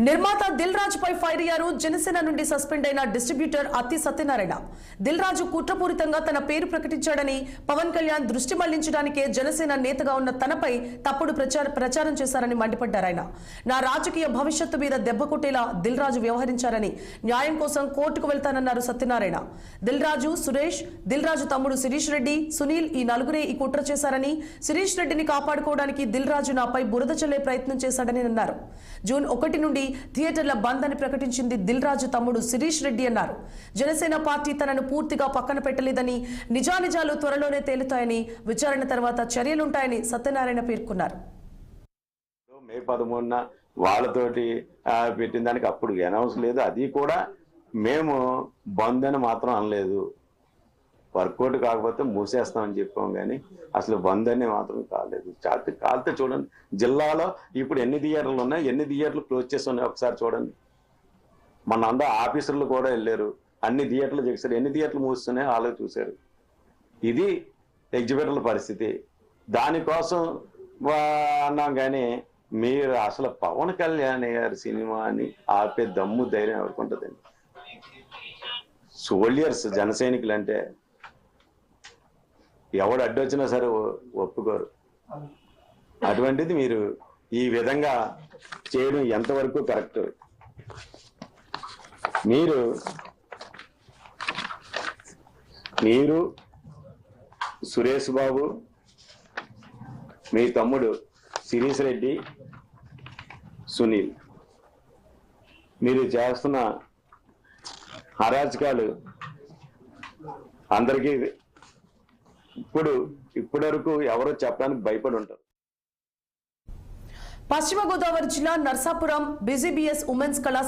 నిర్మాత దిల్ రాజు పై ఫైర్ అయ్యారు. జనసేన నుండి సస్పెండ్ అయిన డిస్ట్రిబ్యూటర్ అత్తి సత్యనారాయణ. దిల్ రాజు కుట్రపూరితంగా తన పేరు ప్రకటించాడని, పవన్ కళ్యాణ్ దృష్టి మళ్లించడానికే జనసేన నేతగా ఉన్న తనపై తప్పుడు ప్రచారం చేశారని మండిపడ్డారు. ఆయన నా రాజకీయ భవిష్యత్తు మీద దెబ్బ కొట్టేలా దిల్ రాజు వ్యవహరించారని, న్యాయం కోసం కోర్టుకు వెళ్తానన్నారు సత్యనారాయణ. దిల్ రాజు, సురేష్, దిల్ రాజు తమ్ముడు శిరీష్ రెడ్డి, సునీల్ ఈ నలుగురే ఈ కుట్ర చేశారని, శిరీష్ రెడ్డిని కాపాడుకోవడానికి దిల్ రాజు నాపై బురద చల్లే ప్రయత్నం చేశాడని అన్నారు. జూన్ 1 నుండి థియేటర్ల బంద్ అని ప్రకటించింది దిల్ రాజు తమ్ముడు శిరీష్ రెడ్డి అన్నారు. జనసేన పార్టీ తనను పూర్తిగా పక్కన పెట్టలేదని, నిజానిజాలు త్వరలోనే తేలుతాయని, విచారణ తర్వాత చర్యలుంటాయని సత్యనారాయణ పేర్కొన్నారు. మే 13న వాళ్ళతోటి పెట్టిన దానికి అప్పుడు అనౌన్స్ లేదు. అది కూడా మేము బంద్ అని మాత్రం అనలేదు. వర్కౌట్ కాకపోతే మూసేస్తామని చెప్పాం, కానీ అసలు బంద్ అని మాత్రం కాలేదు. కాలితే చూడండి, జిల్లాలో ఇప్పుడు ఎన్ని థియేటర్లు ఉన్నాయి, ఎన్ని థియేటర్లు క్లోజ్ చేసి ఉన్నాయి ఒకసారి చూడండి. మన అందరూ ఆఫీసర్లు కూడా వెళ్ళారు, అన్ని థియేటర్లు చేశారు, ఎన్ని థియేటర్లు మూస్తున్నాయో వాళ్ళు చూశారు. ఇది ఎగ్జిబిటర్ల పరిస్థితి. దానికోసం అన్నాం, కానీ మీరు అసలు పవన్ కళ్యాణ్ గారి సినిమాని ఆపే దమ్ము ధైర్యం ఎవరికి ఉంటుందండి? సోల్జర్స్, జన సైనికులు అంటే ఎవడు అడ్డొచ్చినా సరే ఒప్పుకోరు. అటువంటిది మీరు ఈ విధంగా చేయడం ఎంతవరకు కరెక్ట్? మీరు సురేష్ బాబు, మీ తమ్ముడు శిరీష్ రెడ్డి, సునీల్, మీరు చేస్తున్న అరాచకాలు అందరికీ ఇప్పటి వరకు ఎవరో చెప్పడానికి భయపడి ఉంటారు. పశ్చిమ గోదావరి జిల్లా నర్సాపురం BGBS ఉమెన్స్ కళాశాల